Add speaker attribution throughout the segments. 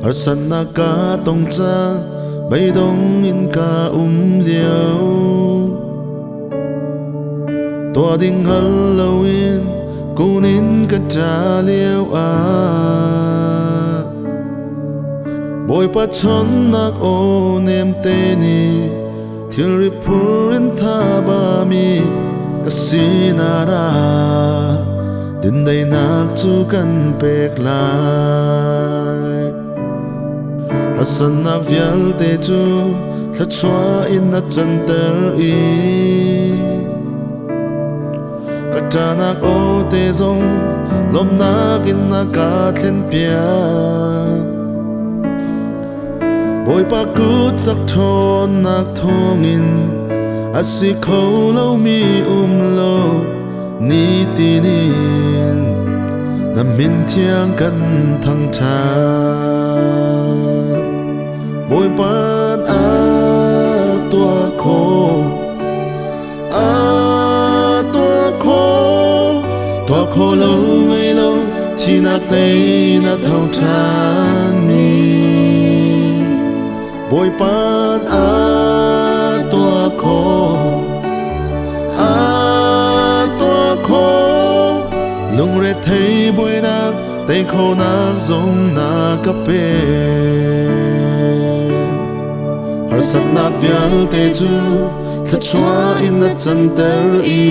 Speaker 1: har san na ka tong cha bay dong in ka liao tua ding Halloween kunin ka cha liao boy pa chon nak o nem te ni thil ri purin tha ba mi kasinara din dai nak chu kan pek lai rasan na vial te chu thla chua in na chan ter i ka nak o te zong lom nak in na ka thlen pia boy pa kut sak thon nak thong in asi kho lo mi lo ni tinin na min thiang kan thang tha boy pan tua kho tua kho lo ngai lo chi na te na thau than mi boy pan tua kho lung re thấy boy nak tay khô nak giống na cà phê har sat nak vial te chu thla chua in na chan ter i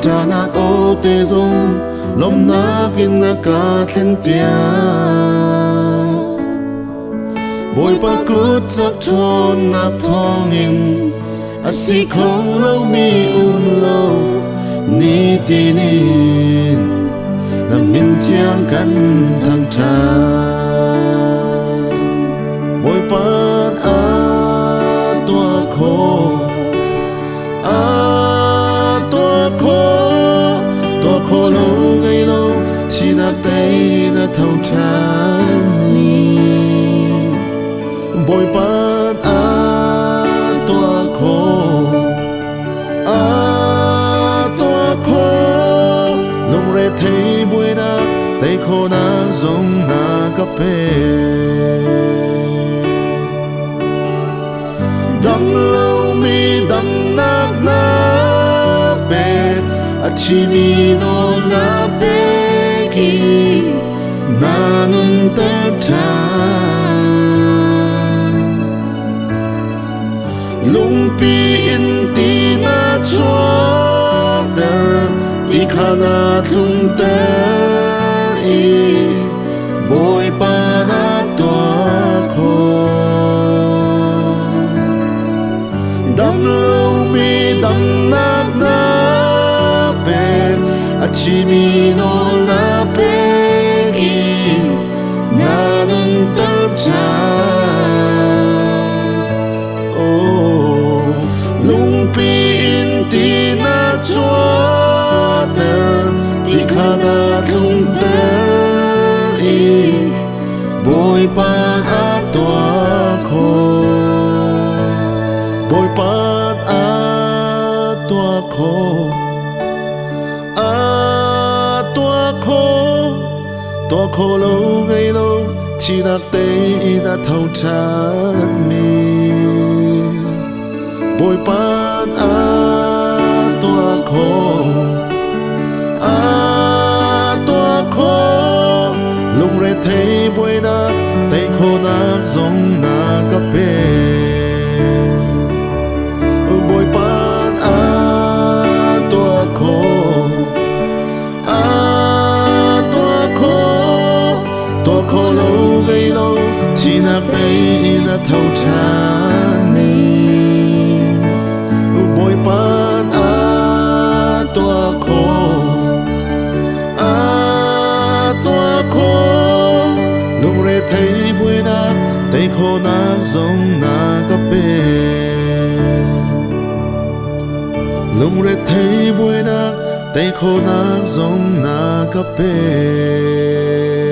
Speaker 1: ta nak o te zong lom nak in na ka thlen pia boy pa kut sak thon nak thong in asi kho lo mi lo ni tinin na min thiang kan thang tha boy pan tua kho tua kho lo ngai lo chi na te na thau than ni boy pan tua kho lung re thấy boy na tay khô na giống na cà phê đâm lâu mi đâm nak na bet chi mi no na be ki na nun ta cha lung pi in ti na chua ti khana thung ter i boy pa na tua kho dam lo mi dam nak na ben a chi mi no na pe i na nun ter cha oh lung pi in ti na chua ti khana thung ter i boy pan tua kho boy pan tua kho tua kho lo ngai lo chi na te na thau chan mi boy pan tua kho lung re thấy boy na tay khô nak giống na cà phê boy pan tua kho tua kho lâu gây lâu chi nak tay na thau chan mi boy pan tua kho lung re thấy boy na tay khô nak giống na cà phê lung re thấy boy na tay khô nak giống na cà phê